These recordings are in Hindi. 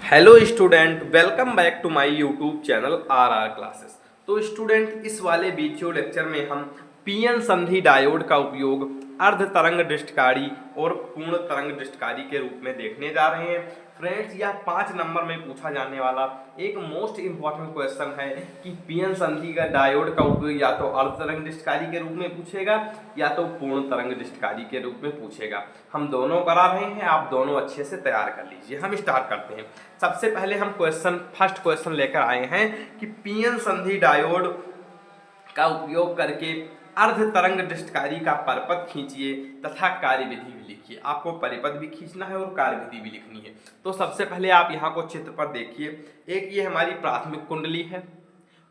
Hello student, welcome back to my YouTube channel R classes. तो स्टूडेंट, इस वाले वीडियो लेक्चर में हम पीएन संधि डायोड का उपयोग अर्ध तरंग दृष्टकारी और पूर्ण तरंग दृष्टकारी के रूप में देखने जा रहे हैं। फ्रेंड्स, यह 5 नंबर में पूछा जाने वाला एक मोस्ट इंपॉर्टेंट क्वेश्चन है कि पीएन संधि का डायोड का उपयोग या तो अर्ध तरंग दृष्टकारी के रूप में पूछेगा या तो पूर्ण तरंग दृष्टकारी के रूप में पूछेगा। हम दोनों करा रहे हैं, आप दोनों अच्छे से तैयार कर लीजिए। हम स्टार्ट करते हैं। सबसे पहले हम फर्स्ट क्वेश्चन लेकर आए हैं कि पीएन संधि डायोड का उपयोग करके अर्ध तरंग दृष्टकारी का परिपथ खींचिए तथा कार्यविधि भी लिखिए। आपको परिपथ भी खींचना है और कार्यविधि भी लिखनी है। तो सबसे पहले आप यहाँ को चित्र पर देखिए। एक ये हमारी प्राथमिक कुंडली है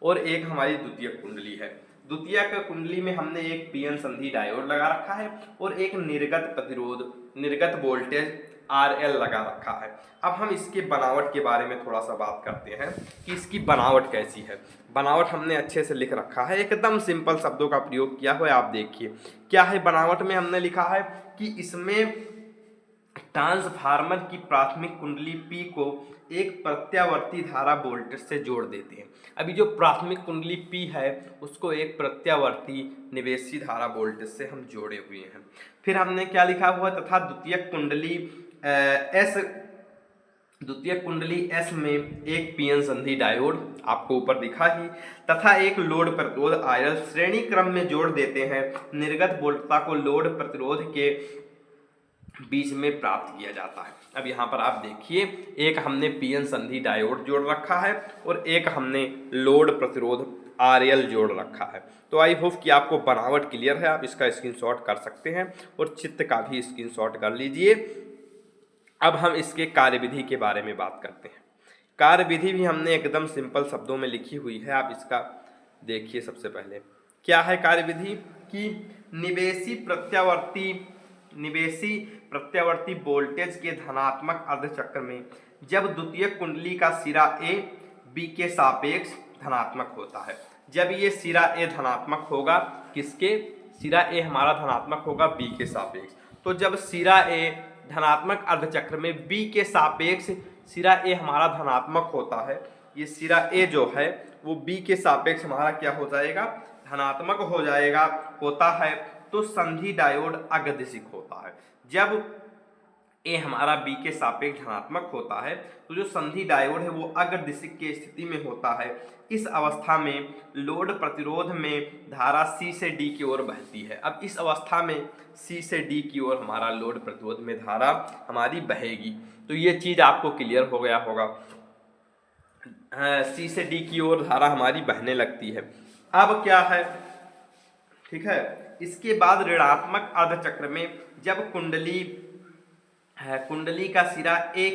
और एक हमारी द्वितीयक कुंडली है। द्वितीयक कुंडली में हमने एक पीएन संधि डायोड लगा रखा है और एक निर्गत प्रतिरोध, निर्गत वोल्टेज RL लगा रखा है। अब हम इसके बनावट के बारे में थोड़ा सा बात करते हैं कि इसकी बनावट कैसी है। बनावट हमने अच्छे से लिख रखा है, एकदम सिंपल शब्दों का प्रयोग किया हुआ है। आप देखिए क्या है बनावट में। हमने लिखा है कि इसमें ट्रांसफार्मर की प्राथमिक कुंडली P को एक प्रत्यावर्ती धारा वोल्टेज से जोड़ देते हैं। अभी जो प्राथमिक कुंडली P है उसको एक प्रत्यावर्ती निवेशी धारा वोल्टेज से हम जोड़े हुए हैं। फिर हमने क्या लिखा हुआ, तथा द्वितीयक कुंडली S में एक पीएन संधि डायोड आपको ऊपर दिखा ही, तथा एक लोड प्रतिरोध RL श्रेणी क्रम में जोड़ देते हैं। निर्गत वोल्टता को लोड प्रतिरोध के बीच में प्राप्त किया जाता है। अब यहाँ पर आप देखिए, एक हमने पीएन संधि डायोड जोड़ रखा है और एक हमने लोड प्रतिरोध RL जोड़ रखा है। तो आई होप कि आपको बनावट क्लियर है। आप इसका स्क्रीनशॉट कर सकते हैं और चित्र का भी स्क्रीनशॉट कर लीजिए। अब हम इसके कार्यविधि के बारे में बात करते हैं। कार्यविधि भी हमने एकदम सिंपल शब्दों में लिखी हुई है। आप इसका देखिए। सबसे पहले क्या है कार्यविधि कि निवेशी प्रत्यावर्ती वोल्टेज के धनात्मक अर्धचक्र में जब द्वितीयक कुंडली का सिरा A B के सापेक्ष धनात्मक होता है। जब ये सिरा A धनात्मक होगा, किसके? सिरा A हमारा धनात्मक होगा B के सापेक्ष। तो जब सिरा A धनात्मक अर्धचक्र में B के सापेक्ष सिरा A हमारा धनात्मक होता है, ये सिरा A जो है वो B के सापेक्ष हमारा क्या हो जाएगा? धनात्मक हो जाएगा, होता है। तो संधि डायोड अग्रदिशिक होता है। जब A हमारा B के सापेक्ष धनात्मक होता है तो जो संधि डायोड है वो अग्रदिशिक की स्थिति में होता है। इस अवस्था में लोड प्रतिरोध में धारा C से D की ओर बहती है। अब इस अवस्था में C से D की ओर हमारा लोड प्रतिरोध में धारा हमारी बहेगी। तो ये चीज आपको क्लियर हो गया होगा। C से D की ओर धारा हमारी बहने लगती है। अब क्या है, ठीक है। इसके बाद ऋणात्मक अर्धचक्र में जब कुंडली का सिरा A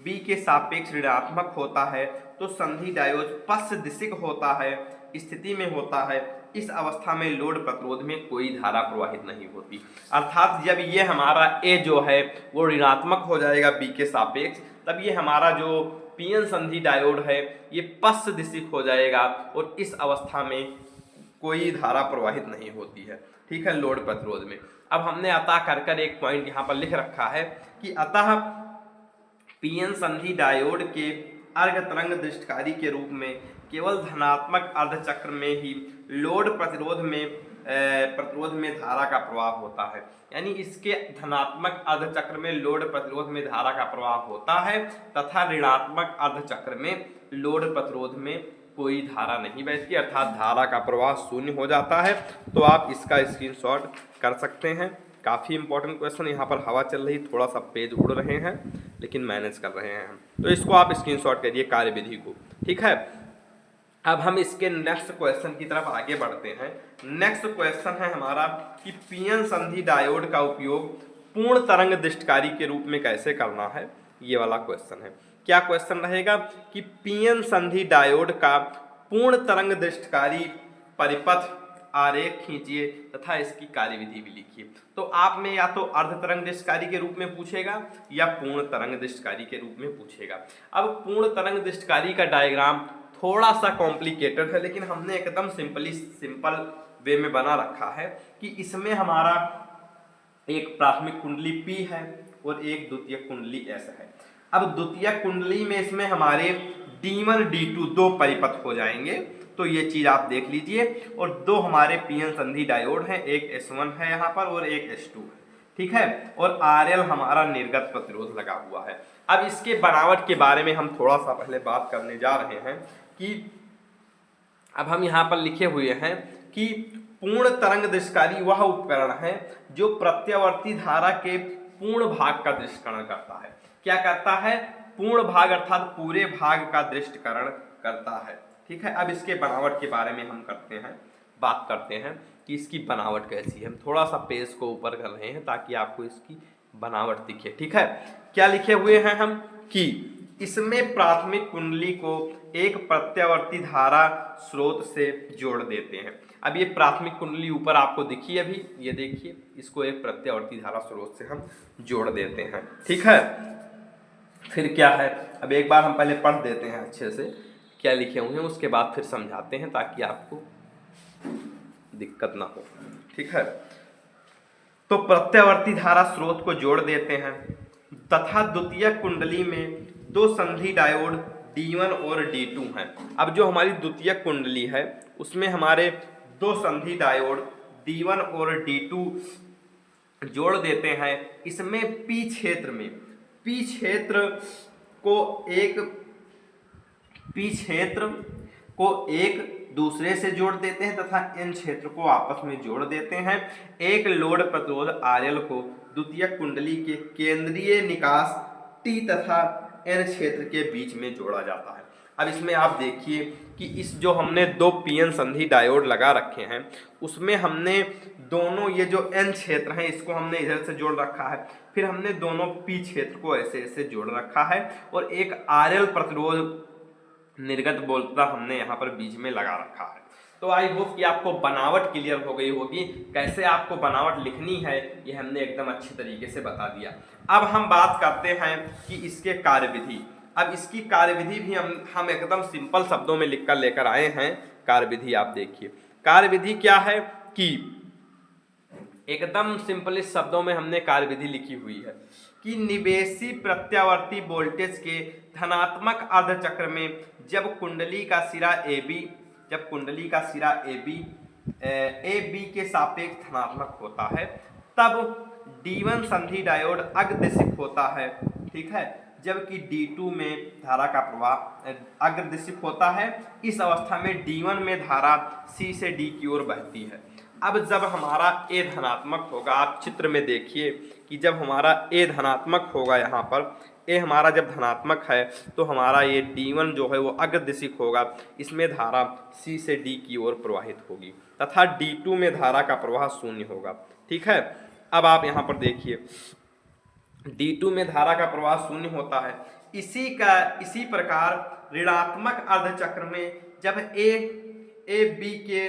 B के सापेक्ष ऋणात्मक होता है तो संधि डायोड पश्च दिशिक होता है, स्थिति में होता है। इस अवस्था में लोड प्रतिरोध में कोई धारा प्रवाहित नहीं होती। अर्थात जब ये हमारा A जो है वो ऋणात्मक हो जाएगा B के सापेक्ष, तब ये हमारा जो पीएन संधि डायोड है ये पश्च दिशिक हो जाएगा और इस अवस्था में कोई धारा प्रवाहित नहीं होती है, ठीक है, लोड प्रतिरोध में। अब हमने अतः कर एक पॉइंट यहाँ पर लिख रखा है कि अतः पीएन संधि डायोड के अर्ध तरंग दृष्टकारी के रूप में केवल धनात्मक अर्धचक्र में ही लोड प्रतिरोध में धारा का प्रवाह होता है। यानी इसके धनात्मक अर्धचक्र में लोड प्रतिरोध में धारा का प्रवाह होता है तथा ऋणात्मक अर्धचक्र में लोड प्रतिरोध में कोई धारा नहीं बहती, अर्थात धारा का प्रवाह शून्य हो जाता है। तो आप इसका स्क्रीनशॉट कर सकते हैं। काफ़ी इंपॉर्टेंट क्वेश्चन। यहाँ पर हवा चल रही, थोड़ा सा पेज उड़ रहे हैं लेकिन मैनेज कर रहे हैं हम। तो इसको आप स्क्रीनशॉट करिए कार्यविधि को, ठीक है। अब हम इसके नेक्स्ट क्वेश्चन की तरफ आगे बढ़ते हैं। नेक्स्ट क्वेश्चन है हमारा कि पीएन संधि डायोड का उपयोग पूर्ण तरंग दृष्टकारी के रूप में कैसे करना है। ये वाला क्वेश्चन है। क्या क्वेश्चन रहेगा कि पीएन संधि डायोड का पूर्ण तरंग दृष्टकारी परिपथ आरेख खींचिए तथा इसकी कार्यविधि भी लिखिए। तो आप में या तो अर्ध तरंग दृष्टकारी के रूप में पूछेगा या पूर्ण तरंग दृष्टकारी के रूप में पूछेगा। अब पूर्ण तरंग दृष्टकारी का डायग्राम थोड़ा सा कॉम्प्लिकेटेड है, लेकिन हमने एकदम सिंपल वे में बना रखा है कि इसमें हमारा एक प्राथमिक कुंडली P है और एक द्वितीयक कुंडली S है। अब द्वितीयक कुंडली में इसमें हमारे D1 D2 दो परिपथ हो जाएंगे, तो ये चीज आप देख लीजिए। और दो हमारे पीएन संधि डायोड हैं, एक S1 है यहाँ पर और एक S2 है, ठीक है। और RL हमारा निर्गत प्रतिरोध लगा हुआ है। अब इसके बनावट के बारे में हम थोड़ा सा पहले बात करने जा रहे हैं कि अब हम यहाँ पर लिखे हुए हैं कि पूर्ण तरंग दृश्यकारी वह उपकरण है जो प्रत्यावर्ती धारा के पूर्ण भाग का दृश्यकरण करता है। क्या करता है? पूर्ण भाग अर्थात पूरे भाग का दृश्यकरण करता है, ठीक है। अब इसके बनावट के बारे में हम बात करते हैं कि इसकी बनावट कैसी है। हम थोड़ा सा पेज को ऊपर कर रहे हैं ताकि आपको इसकी बनावट दिखे, ठीक है। क्या लिखे हुए हैं हम कि इसमें प्राथमिक कुंडली को एक प्रत्यावर्ती धारा स्रोत से जोड़ देते हैं। अब ये प्राथमिक कुंडली ऊपर आपको दिखी अभी, ये देखिए, इसको एक प्रत्यावर्ती धारा स्रोत से हम जोड़ देते हैं, ठीक है। फिर क्या है, अब एक बार हम पहले पढ़ देते हैं अच्छे से क्या लिखे हुए हैं, उसके बाद फिर समझाते हैं ताकि आपको दिक्कत ना हो, ठीक है। तो प्रत्यावर्ती धारा स्रोत को जोड़ देते हैं तथा द्वितीयक कुंडली में दो संधि डायोड D1 और D2 हैं। अब जो हमारी द्वितीयक कुंडली है उसमें हमारे दो संधि डायोड D1 और D2 जोड़ देते हैं। इसमें P क्षेत्र को एक दूसरे से जोड़ देते हैं तथा N क्षेत्र को आपस में जोड़ देते हैं। एक लोड प्रतिरोध RL को द्वितीयक कुंडली के केंद्रीय निकास T तथा N क्षेत्र के बीच में जोड़ा जाता है। अब इसमें आप देखिए कि इस जो हमने दो पीएन संधि डायोड लगा रखे हैं उसमें हमने दोनों ये जो N क्षेत्र हैं इसको हमने इधर से जोड़ रखा है, फिर हमने दोनों P क्षेत्र को ऐसे ऐसे जोड़ रखा है और एक RL प्रतिरोध निर्गत बोलता हमने यहाँ पर बीच में लगा रखा है। तो आई होप कि आपको बनावट क्लियर हो गई होगी। कैसे आपको बनावट लिखनी है ये हमने एकदम अच्छी तरीके से बता दिया। अब हम बात करते हैं कि इसके कार्यविधि। अब इसकी कार्यविधि भी हम एकदम सिंपल शब्दों में लिखकर लेकर आए हैं। कार्यविधि आप देखिए, कार्यविधि क्या है कि एकदम सिंपल शब्दों में हमने कार्यविधि लिखी हुई है कि निवेशी प्रत्यावर्ती वोल्टेज के धनात्मक अर्धचक्र में जब कुंडली का सिरा AB के सापेक्ष धनात्मक होता है तब D1 संधि डायोड अग्रदिशिक होता है, ठीक है, जबकि D2 में धारा का प्रवाह अग्रदिशिक होता है। इस अवस्था में D1 में धारा C से D की ओर बहती है। अब जब हमारा A धनात्मक होगा, आप चित्र में देखिए कि जब हमारा A धनात्मक होगा, यहाँ पर A हमारा जब धनात्मक है तो हमारा ये D1 जो है वो अग्रदिशिक होगा, इसमें धारा C से D की ओर प्रवाहित होगी तथा D2 में धारा का प्रवाह शून्य होगा, ठीक है। अब आप यहाँ पर देखिए D2 में धारा का प्रवाह शून्य होता है। इसी प्रकार ऋणात्मक अर्धचक्र में जब A B के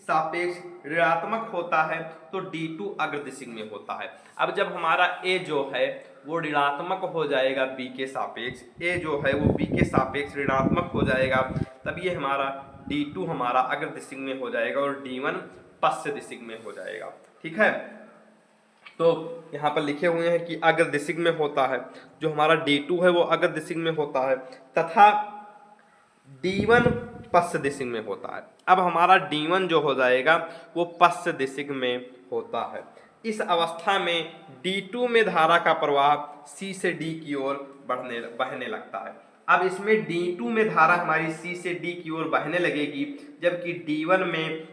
सापेक्ष ऋणात्मक होता है तो D2 अग्रदिशिक में होता है। अब जब हमारा A जो है वो ऋणात्मक हो जाएगा B के सापेक्ष, A जो है वो B के सापेक्ष ऋणात्मक हो जाएगा, तब ये हमारा D2 हमारा अग्रदिशिक में हो जाएगा और D1 पश्च दिशिक में हो जाएगा, ठीक है। तो यहाँ पर लिखे हुए हैं कि अग्रदिशिक में होता है, जो हमारा D2 है वो अग्रदिशिक में होता है तथा D1 पश्च दिशिक में होता है। अब हमारा D1 जो हो जाएगा वो पश्च दिशिक में होता है। इस अवस्था में D2 में धारा का प्रवाह C से D की ओर बहने लगता है। अब इसमें D2 में धारा हमारी C से D की ओर बहने लगेगी, जबकि D1 में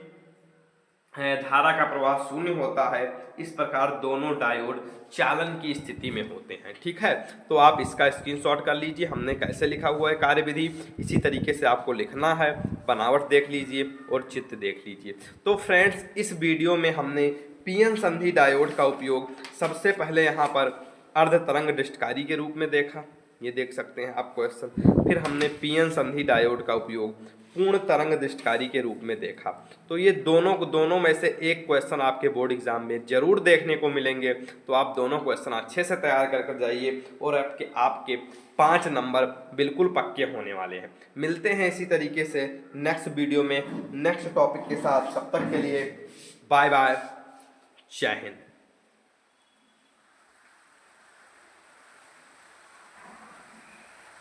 धारा का प्रवाह शून्य होता है। इस प्रकार दोनों डायोड चालन की स्थिति में होते हैं, ठीक है। तो आप इसका स्क्रीनशॉट कर लीजिए, हमने कैसे लिखा हुआ है कार्यविधि, इसी तरीके से आपको लिखना है। बनावट देख लीजिए और चित्र देख लीजिए। तो फ्रेंड्स, इस वीडियो में हमने पीएन संधि डायोड का उपयोग सबसे पहले यहाँ पर अर्ध तरंग दृष्टकारी के रूप में देखा, ये देख सकते हैं आप क्वेश्चन। फिर हमने पीएन संधि डायोड का उपयोग पूर्ण तरंग दृष्टकारी के रूप में देखा। तो ये दोनों में से एक क्वेश्चन आपके बोर्ड एग्जाम में जरूर देखने को मिलेंगे। तो आप दोनों क्वेश्चन अच्छे से तैयार कर जाइए और आपके 5 नंबर बिल्कुल पक्के होने वाले हैं। मिलते हैं इसी तरीके से नेक्स्ट वीडियो में नेक्स्ट टॉपिक के साथ। तब तक के लिए बाय बाय, जय हिंद।